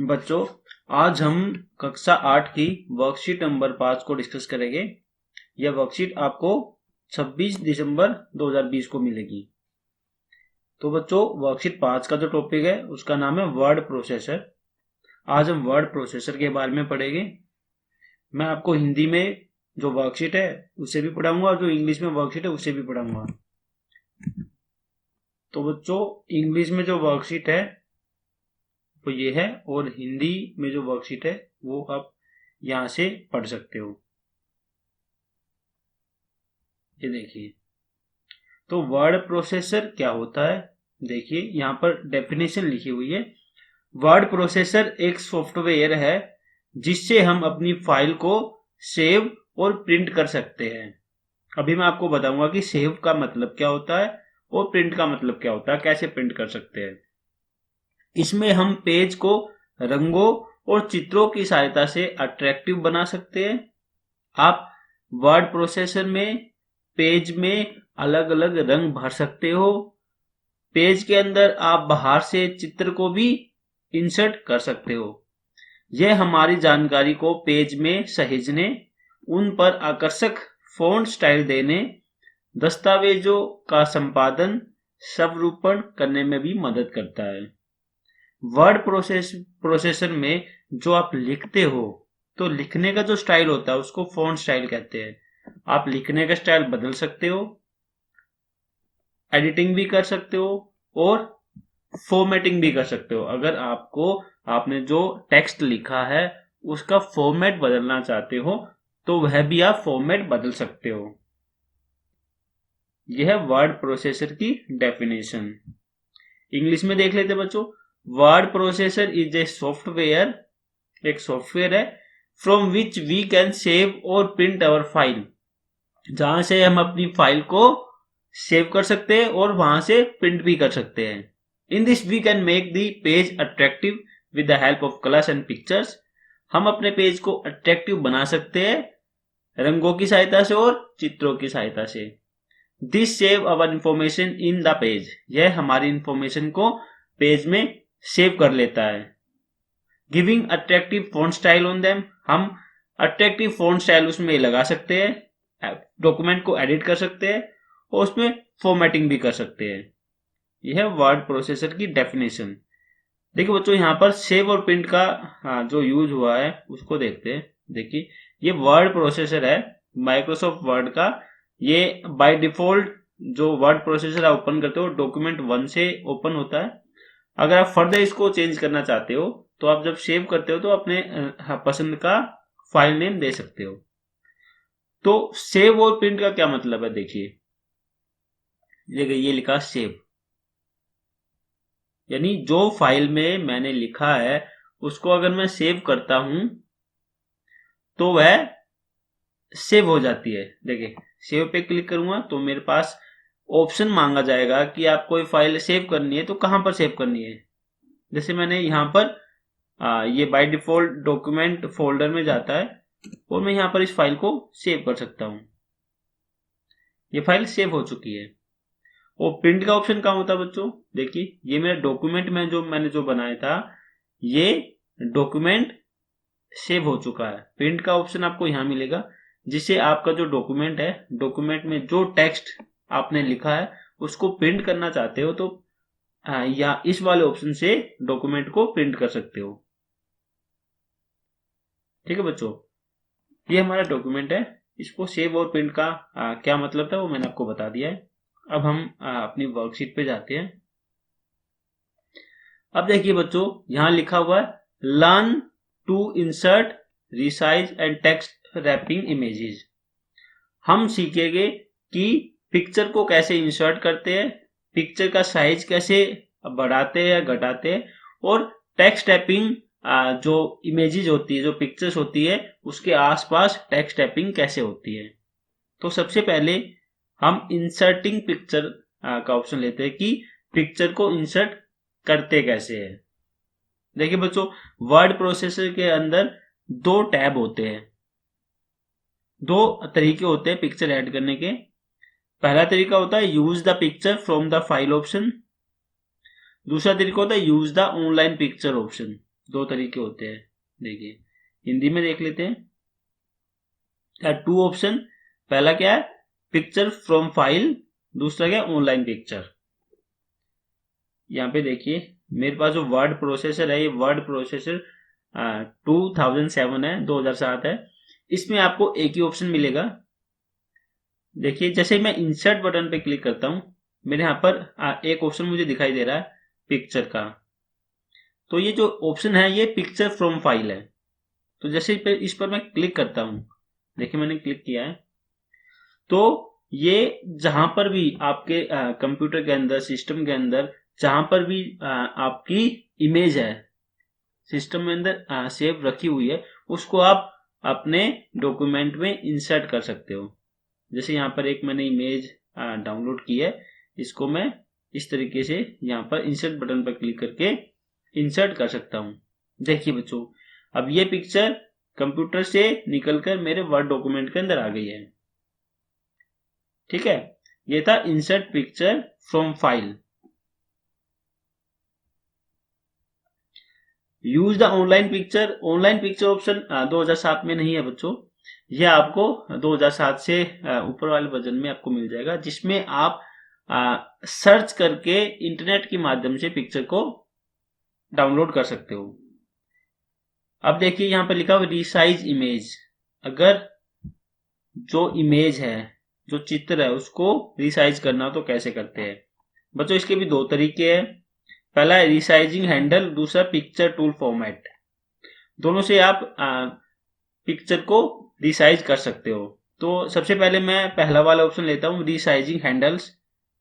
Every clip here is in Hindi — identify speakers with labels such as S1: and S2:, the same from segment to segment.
S1: बच्चों, आज हम कक्षा 8 की वर्कशीट नंबर 5 को डिस्कस करेंगे। यह वर्कशीट आपको 26 दिसंबर 2020 को मिलेगी। तो बच्चों, वर्कशीट 5 का जो टॉपिक है उसका नाम है वर्ड प्रोसेसर। आज हम वर्ड प्रोसेसर के बारे में पढ़ेंगे। मैं आपको हिंदी में जो वर्कशीट है उसे भी पढ़ाऊंगा और जो इंग्लिश में वर्कशीट है उसे भी पढ़ाऊंगा। तो बच्चों, इंग्लिश में जो वर्कशीट है वो ये है और हिंदी में जो वर्कशीट है वो आप यहां से पढ़ सकते हो। ये देखिए, तो वर्ड प्रोसेसर क्या होता है। देखिए, यहाँ पर डेफिनेशन लिखी हुई है। वर्ड प्रोसेसर एक सॉफ्टवेयर है जिससे हम अपनी फाइल को सेव और प्रिंट कर सकते हैं। अभी मैं आपको बताऊंगा कि सेव का मतलब क्या होता है और प्रिंट का मतलब क्या होता है, कैसे प्रिंट कर सकते हैं। इसमें हम पेज को रंगों और चित्रों की सहायता से अट्रैक्टिव बना सकते हैं। आप वर्ड प्रोसेसर में पेज में अलग अलग रंग भर सकते हो। पेज के अंदर आप बाहर से चित्र को भी इंसर्ट कर सकते हो। यह हमारी जानकारी को पेज में सहेजने, उन पर आकर्षक फॉन्ट स्टाइल देने, दस्तावेजों का संपादन, स्वरूपण करने में भी मदद करता है। वर्ड प्रोसेसर में जो आप लिखते हो, तो लिखने का जो स्टाइल होता है उसको फॉन्ट स्टाइल कहते हैं। आप लिखने का स्टाइल बदल सकते हो, एडिटिंग भी कर सकते हो और फॉर्मेटिंग भी कर सकते हो। अगर आपने जो टेक्स्ट लिखा है उसका फॉर्मेट बदलना चाहते हो तो वह भी आप फॉर्मेट बदल सकते हो। यह है वर्ड प्रोसेसर की डेफिनेशन। इंग्लिश में देख लेते बच्चों। Word processor is a software, एक सॉफ्टवेयर है from which we can save और प्रिंट अवर फाइल, जहां से हम अपनी फाइल को सेव कर सकते हैं और वहां से प्रिंट भी कर सकते हैं। In this we can make the page attractive with the help of colours and pictures. हम अपने पेज को अट्रैक्टिव बना सकते हैं रंगों की सहायता से और चित्रों की सहायता से। This save our information in the page, यह हमारी इंफॉर्मेशन को पेज में सेव कर लेता है। Giving attractive font style on them, हम अट्रैक्टिव फॉन्ट स्टाइल उसमें लगा सकते हैं, डॉक्यूमेंट को एडिट कर सकते हैं और उसमें फॉर्मेटिंग भी कर सकते हैं। यह है वर्ड प्रोसेसर की डेफिनेशन। देखिए बच्चों, यहाँ पर सेव और प्रिंट का जो यूज हुआ है उसको देखते हैं। देखिए, ये वर्ड प्रोसेसर है माइक्रोसॉफ्ट वर्ड का। ये बाय डिफॉल्ट जो वर्ड प्रोसेसर आप ओपन करते हो डॉक्यूमेंट 1 से ओपन होता है। अगर आप फर्दर इसको चेंज करना चाहते हो तो आप जब सेव करते हो तो अपने पसंद का फाइल नेम दे सकते हो। तो सेव और प्रिंट का क्या मतलब है, देखिए ये लिखा सेव, यानी जो फाइल में मैंने लिखा है उसको अगर मैं सेव करता हूं तो वह सेव हो जाती है। देखिए, सेव पे क्लिक करूंगा तो मेरे पास ऑप्शन मांगा जाएगा कि आप कोई फाइल सेव करनी है तो कहां पर सेव करनी है। जैसे मैंने यहां पर ये बाय डिफॉल्ट डॉक्यूमेंट फोल्डर में जाता है और मैं यहां पर इस फाइल को सेव कर सकता हूं। ये फाइल सेव हो चुकी है। और प्रिंट का ऑप्शन कहाँ होता है बच्चों, देखिए ये मेरा डॉक्यूमेंट में मैंने जो बनाया था ये डॉक्यूमेंट सेव हो चुका है। प्रिंट का ऑप्शन आपको यहां मिलेगा, जिससे आपका जो डॉक्यूमेंट है, डॉक्यूमेंट में जो टेक्स्ट आपने लिखा है उसको प्रिंट करना चाहते हो तो या इस वाले ऑप्शन से डॉक्यूमेंट को प्रिंट कर सकते हो। ठीक है बच्चों, ये हमारा डॉक्यूमेंट है। इसको सेव और प्रिंट का क्या मतलब था वो मैंने आपको बता दिया है। अब हम अपनी वर्कशीट पे जाते हैं। अब देखिए बच्चों, यहां लिखा हुआ है learn to insert resize and text wrapping images. हम सीखेंगे कि पिक्चर को कैसे इंसर्ट करते हैं, पिक्चर का साइज कैसे बढ़ाते हैं घटाते हैं, और टेक्स्ट टैपिंग जो इमेजेस होती है, जो पिक्चर्स होती है उसके आसपास टेक्स्ट टैपिंग कैसे होती है। तो सबसे पहले हम इंसर्टिंग पिक्चर का ऑप्शन लेते हैं कि पिक्चर को इंसर्ट करते कैसे है। देखिए बच्चों, वर्ड प्रोसेसर के अंदर 2 टैब होते हैं, 2 तरीके होते हैं पिक्चर ऐड करने के। पहला तरीका होता है use the picture from the file option. दूसरा तरीका होता है use the online picture option. दो तरीके होते हैं। देखिए हिंदी में देख लेते हैं। क्या टू ऑप्शन, पहला क्या है पिक्चर फ्रॉम फाइल, दूसरा क्या ऑनलाइन पिक्चर। यहाँ पे देखिए मेरे पास जो वर्ड प्रोसेसर है, ये वर्ड प्रोसेसर 2007 है, 2007 है। इसमें आपको एक ही ऑप्शन मिलेगा। देखिए जैसे मैं इंसर्ट बटन पे क्लिक करता हूं, मेरे यहाँ पर एक ऑप्शन मुझे दिखाई दे रहा है पिक्चर का। तो ये जो ऑप्शन है ये पिक्चर फ्रॉम फाइल है। तो जैसे इस पर मैं क्लिक करता हूं, देखिए मैंने क्लिक किया है, तो ये जहां पर भी आपके कंप्यूटर के अंदर, सिस्टम के अंदर जहां पर भी आपकी इमेज है सिस्टम में अंदर सेव रखी हुई है, उसको आप अपने डॉक्यूमेंट में इंसर्ट कर सकते हो। जैसे यहाँ पर एक मैंने इमेज डाउनलोड की है, इसको मैं इस तरीके से यहाँ पर इंसर्ट बटन पर क्लिक करके इंसर्ट कर सकता हूँ। देखिए बच्चों, अब ये पिक्चर कंप्यूटर से निकलकर मेरे वर्ड डॉक्यूमेंट के अंदर आ गई है। ठीक है, ये था insert picture from file. Use the online picture, online picture option 2007 में नहीं है बच्चों। यह आपको 2007 से ऊपर वाले वर्जन में आपको मिल जाएगा, जिसमें आप सर्च करके इंटरनेट के माध्यम से पिक्चर को डाउनलोड कर सकते हो। अब देखिए यहाँ पर लिखा हुआ रिसाइज इमेज। अगर जो इमेज है, जो चित्र है, उसको रिसाइज करना तो कैसे करते हैं बच्चों? इसके भी दो तरीके हैं। पहला है रिसाइजिंग हैंडल, दूसरा पिक्चर टूल फॉर्मेट। दोनों से आप पिक्चर को रिसाइज कर सकते हो। तो सबसे पहले मैं पहला वाला ऑप्शन लेता हूँ, रिसाइजिंग हैंडल्स।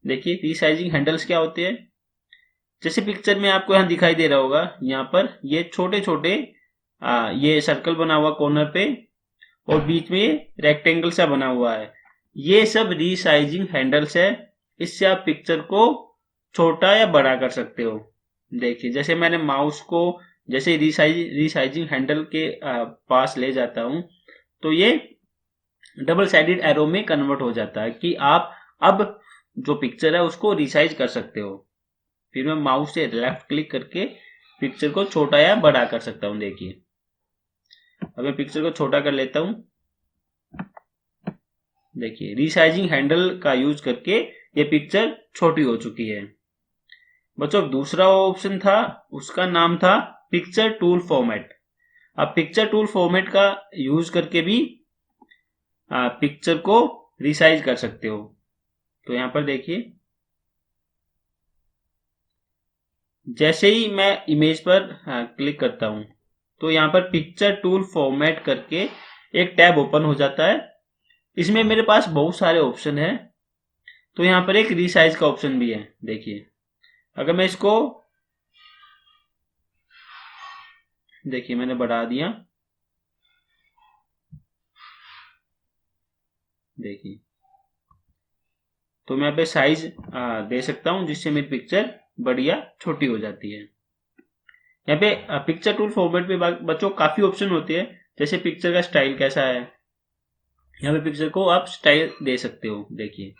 S1: देखिए रिसाइजिंग हैंडल्स क्या होते हैं? जैसे पिक्चर में आपको यहाँ दिखाई दे रहा होगा, यहाँ पर ये छोटे छोटे ये सर्कल बना हुआ कॉर्नर पे, और बीच में रेक्टेंगल सा बना हुआ है, ये सब रिसाइजिंग हैंडल्स है। इससे आप पिक्चर को छोटा या बड़ा कर सकते हो। देखिए जैसे मैंने माउस को जैसे रिसाइजिंग हैंडल के पास ले जाता हूं, तो ये डबल साइडेड एरो में कन्वर्ट हो जाता है कि आप अब जो पिक्चर है उसको रिसाइज कर सकते हो। फिर मैं माउस से लेफ्ट क्लिक करके पिक्चर को छोटा या बड़ा कर सकता हूं। देखिए अब मैं पिक्चर को छोटा कर लेता हूं। देखिए रिसाइजिंग हैंडल का यूज करके ये पिक्चर छोटी हो चुकी है। बच्चों दूसरा ऑप्शन था, उसका नाम था पिक्चर टूल फॉर्मेट। अब पिक्चर टूल फॉर्मेट का यूज करके भी पिक्चर को रिसाइज कर सकते हो। तो यहां पर देखिए जैसे ही मैं इमेज पर क्लिक करता हूं, तो यहां पर पिक्चर टूल फॉर्मेट करके एक टैब ओपन हो जाता है। इसमें मेरे पास बहुत सारे ऑप्शन है। तो यहां पर एक रिसाइज का ऑप्शन भी है। देखिए अगर मैं इसको, देखिए मैंने बढ़ा दिया, देखिए तो मैं यहाँ पे साइज दे सकता हूं, जिससे मेरी पिक्चर बड़ी या छोटी हो जाती है। यहाँ पे पिक्चर टूल फॉर्मेट पे बच्चों काफी ऑप्शन होते हैं। जैसे पिक्चर का स्टाइल कैसा है, यहाँ पे पिक्चर को आप स्टाइल दे सकते हो। देखिए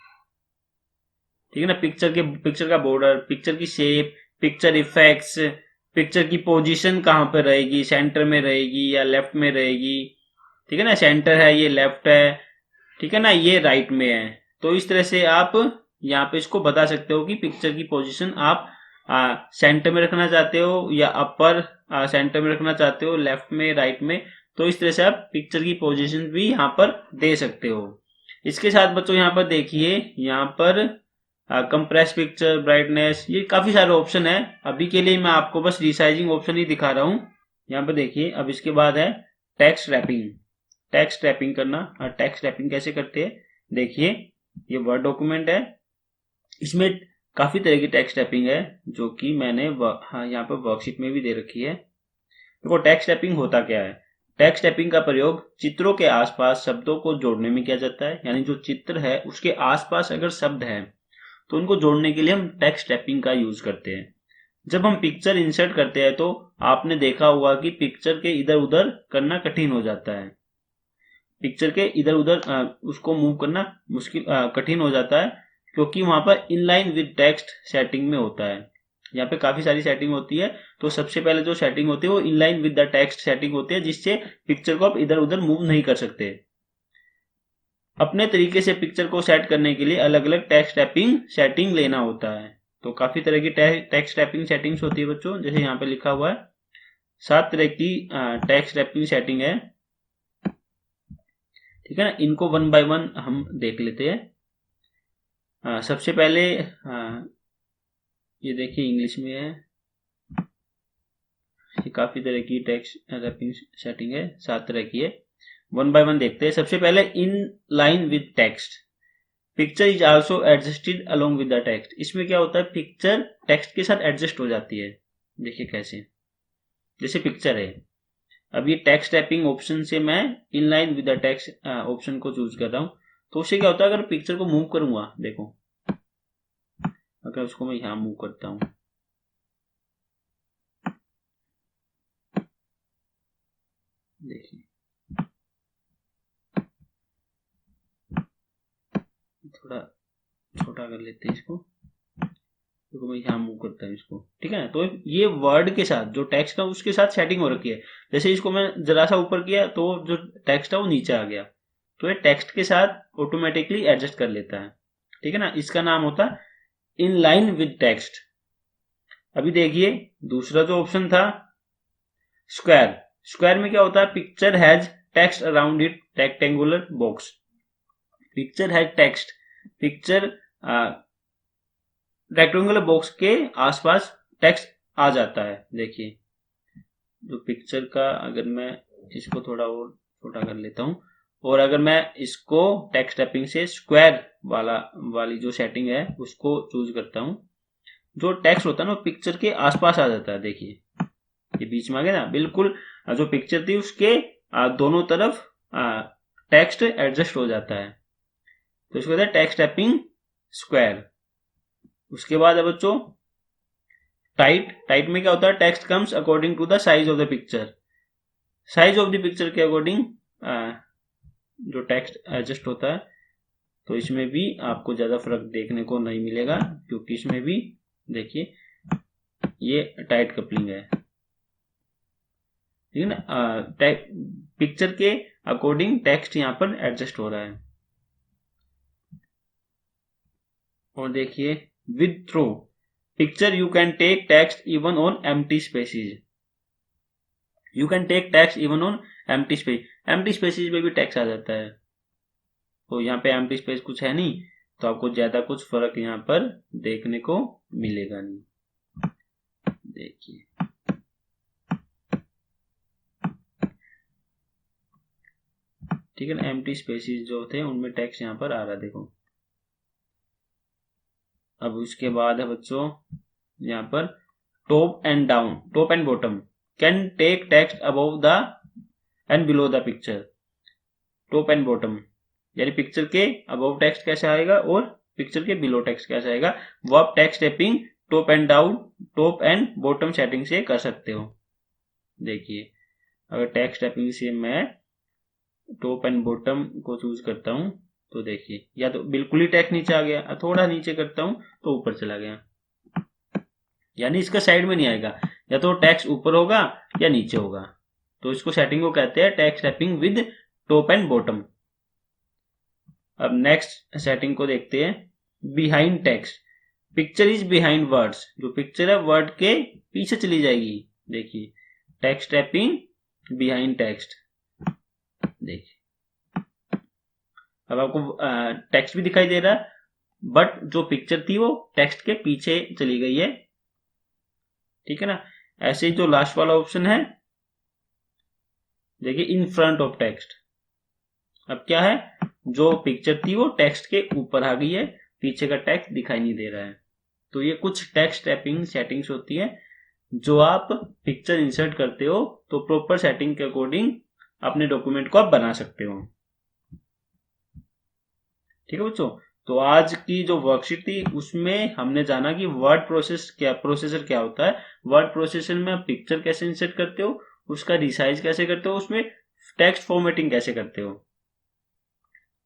S1: ठीक है ना, पिक्चर का बॉर्डर, पिक्चर की शेप, पिक्चर इफेक्ट्स, पिक्चर की पोजीशन कहाँ पर रहेगी, सेंटर में रहेगी या लेफ्ट में रहेगी। ठीक है ना, सेंटर है, ये लेफ्ट है, ठीक है ना, ये राइट में है। तो इस तरह से आप यहाँ पे इसको बता सकते हो कि पिक्चर की पोजीशन आप सेंटर में रखना चाहते हो या अपर सेंटर में रखना चाहते हो, लेफ्ट में, राइट में। तो इस तरह से आप पिक्चर की पोजीशन भी यहाँ पर दे सकते हो। इसके साथ बच्चों यहाँ पर देखिए, यहाँ पर कंप्रेस पिक्चर, ब्राइटनेस, ये काफी सारे ऑप्शन है। अभी के लिए मैं आपको बस रिसाइजिंग ऑप्शन ही दिखा रहा हूँ। यहाँ पर देखिए अब इसके बाद है टेक्स्ट रैपिंग। टेक्स्ट रैपिंग करना, और टेक्स्ट रैपिंग कैसे करते हैं? देखिए ये वर्ड डॉक्यूमेंट है, इसमें काफी तरह की टेक्स्ट रैपिंग है, जो कि मैंने यहाँ पर वर्कशीट में भी दे रखी है। देखो टेक्स्ट रैपिंग होता क्या है? टेक्स्ट रैपिंग का प्रयोग चित्रों के आसपास शब्दों को जोड़ने में किया जाता है। यानी जो चित्र है उसके आसपास अगर शब्द है तो उनको जोड़ने के लिए हम टेक्स्ट रैपिंग का यूज करते हैं। जब हम पिक्चर इंसर्ट करते हैं तो आपने देखा होगा कि पिक्चर के इधर उधर करना कठिन हो जाता है। पिक्चर के इधर उधर उसको मूव करना मुश्किल कठिन हो जाता है, क्योंकि वहां पर इनलाइन विद टेक्स्ट सेटिंग में होता है। यहाँ पे काफी सारी सेटिंग होती है। तो सबसे पहले जो सेटिंग होती है वो inline with the text setting होती है, जिससे पिक्चर को आप इधर उधर मूव नहीं कर सकते। अपने तरीके से पिक्चर को सेट करने के लिए अलग अलग टेक्स्ट टैपिंग सेटिंग लेना होता है। तो काफी तरह की टेक्स्ट टैपिंग सेटिंग्स होती है बच्चों, जैसे यहाँ पे लिखा हुआ है 7 तरह की टेक्स्ट टैपिंग सेटिंग है। ठीक है ना, इनको वन बाय वन हम देख लेते हैं। सबसे पहले ये देखिए इंग्लिश में है, ये काफी तरह की टेक्स्ट टैपिंग सेटिंग है, 7 तरह की है। वन बाय वन देखते हैं। सबसे पहले in line with text, picture is also adjusted along with the text. इसमें क्या होता है, पिक्चर टेक्स्ट के साथ एडजस्ट हो जाती है। देखिए कैसे, जैसे पिक्चर है, अब ये टेक्स्ट टैपिंग ऑप्शन से मैं in line with the text option को चूज कर रहा हूं, तो उससे क्या होता है, अगर पिक्चर को मूव करूंगा, देखो अगर उसको मैं यहां मूव करता हूं, देखिए थोड़ा छोटा कर लेते हैं इसको, देखो मैं यहाँ मूव करता हूँ इसको। ठीक है ना, तो ये वर्ड के साथ जो टेक्स्ट है उसके साथ सेटिंग हो रखी है। जैसे इसको मैं जरा सा ऊपर किया तो जो टेक्स्ट है वो नीचे आ गया, तो ये टेक्स्ट के साथ ऑटोमेटिकली एडजस्ट कर लेता है। ठीक है ना, इसका नाम होता है इन लाइन विद टेक्स्ट। अभी देखिए दूसरा जो ऑप्शन था स्क्वायर, स्क्वायर में क्या होता है, picture has text around it rectangular box. Picture has text, picture rectangular box के आसपास टेक्स्ट आ जाता है। देखिए जो पिक्चर का, अगर मैं इसको थोड़ा और छोटा कर लेता हूं, और अगर मैं इसको टेक्स्ट टैपिंग से स्क्वायर वाली जो सेटिंग है उसको चूज करता हूं, जो टेक्स्ट होता है ना पिक्चर के आसपास आ जाता है। देखिए ये बीच में आ गया ना, बिल्कुल जो पिक्चर थी उसके दोनों तरफ टेक्स्ट एडजस्ट हो जाता है, तो इसको कहते हैं टेक्स्ट टैपिंग स्क्वायर। उसके बाद है बच्चों टाइट, टाइट में क्या होता है, text comes according to the size of the picture. Size of the picture के अकॉर्डिंग जो टेक्स्ट एडजस्ट होता है, तो इसमें भी आपको ज्यादा फर्क देखने को नहीं मिलेगा, क्योंकि इसमें भी देखिए ये टाइट कपलिंग है। ठीक है ना, पिक्चर के अकॉर्डिंग टेक्स्ट यहाँ पर एडजस्ट हो रहा है। और देखिए with through picture you can take text even on empty spaces. You can take text even on empty space, empty spaces में भी टेक्स्ट आ जाता है। तो यहाँ पे एम्प्टी स्पेस कुछ है नहीं, तो आपको ज्यादा कुछ फर्क यहाँ पर देखने को मिलेगा नहीं। देखिए ठीक है ना, एम्प्टी स्पेसेस जो थे उनमें टेक्स्ट यहाँ पर आ रहा है, देखो। अब उसके बाद है बच्चों यहाँ पर top and down, top and bottom can take text above the and below the picture. Top and bottom यानी पिक्चर के अबव टेक्स्ट कैसे आएगा और पिक्चर के बिलो टेक्स्ट कैसे आएगा, वो आप text tapping top and down, top and bottom setting से कर सकते हो। देखिए अगर टेक्स्ट टैपिंग से मैं टॉप एंड बॉटम को चूज करता हूं, तो देखिए या तो बिल्कुल ही टेक्स्ट नीचे आ गया, थोड़ा नीचे करता हूं तो ऊपर चला गया, यानी इसका साइड में नहीं आएगा, या तो टेक्स्ट ऊपर होगा या नीचे होगा। तो इसको सेटिंग को कहते हैं text tapping with top and bottom. अब नेक्स्ट सेटिंग को देखते हैं behind text, picture is behind words, जो पिक्चर है वर्ड के पीछे चली जाएगी। देखिए टेक्स्ट टैपिंग बिहाइंड टेक्स्ट। देखिए अब आपको टेक्स्ट भी दिखाई दे रहा है, बट जो पिक्चर थी वो टेक्स्ट के पीछे चली गई है। ठीक है ना, ऐसे ही जो लास्ट वाला ऑप्शन है देखिए इन फ्रंट ऑफ टेक्स्ट। अब क्या है, जो पिक्चर थी वो टेक्स्ट के ऊपर आ गई है, पीछे का टेक्स्ट दिखाई नहीं दे रहा है। तो ये कुछ टेक्स्ट टैपिंग सेटिंग्स होती है जो आप पिक्चर इंसर्ट करते हो तो प्रॉपर सेटिंग के अकॉर्डिंग अपने डॉक्यूमेंट को आप बना सकते हो। ठीक है बच्चों, तो आज की जो वर्कशीट थी उसमें हमने जाना कि वर्ड प्रोसेसर क्या होता है, वर्ड प्रोसेसर में आप पिक्चर कैसे इंसर्ट करते हो, उसका रिसाइज कैसे करते हो, उसमें टेक्स्ट फॉर्मेटिंग कैसे करते हो।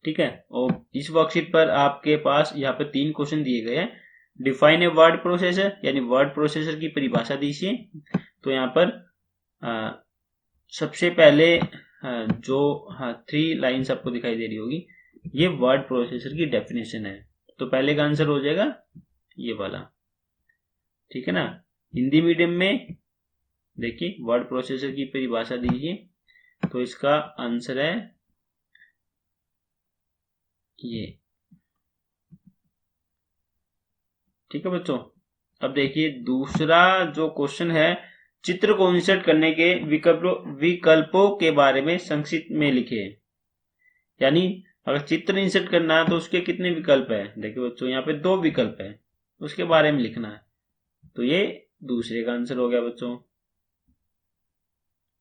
S1: ठीक है, और इस वर्कशीट पर आपके पास यहाँ पे 3 क्वेश्चन दिए गए हैं। डिफाइन ए वर्ड प्रोसेसर, यानी वर्ड प्रोसेसर की परिभाषा दीजिए। तो यहाँ पर सबसे पहले जो 3 लाइन्स आपको दिखाई दे रही होगी, ये वर्ड प्रोसेसर की डेफिनेशन है। तो पहले का आंसर हो जाएगा ये वाला, ठीक है ना। हिंदी मीडियम में देखिए वर्ड प्रोसेसर की परिभाषा दीजिए, तो इसका आंसर है ये, ठीक है बच्चों। अब देखिए दूसरा जो क्वेश्चन है, चित्र को इंसर्ट करने के विकल्पों के बारे में संक्षिप्त में लिखे। यानी अगर चित्र इंसर्ट करना है तो उसके कितने विकल्प है, देखिए बच्चों यहाँ पे 2 विकल्प है, उसके बारे में लिखना है। तो ये दूसरे का आंसर हो गया बच्चों।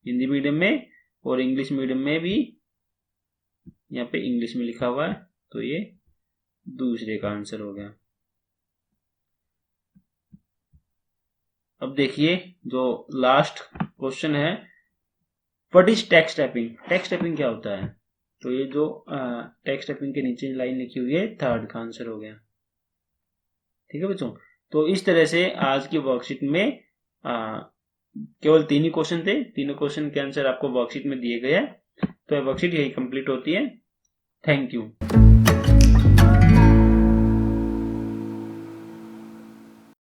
S1: हिंदी मीडियम में और इंग्लिश मीडियम में भी यहाँ पे इंग्लिश में लिखा हुआ है, तो ये दूसरे का आंसर हो गया। अब देखिए जो लास्ट क्वेश्चन है, what is text typing. Text typing क्या होता है, तो ये जो टेक्स्ट टाइपिंग के नीचे लाइन लिखी हुई है, थर्ड का आंसर हो गया, ठीक है बच्चों। तो इस तरह से आज की वर्कशीट में केवल 3 ही क्वेश्चन थे, तीनों क्वेश्चन के आंसर आपको वर्कशीट में दिए गए हैं। तो वर्कशीट यही कंप्लीट होती है। Thank you.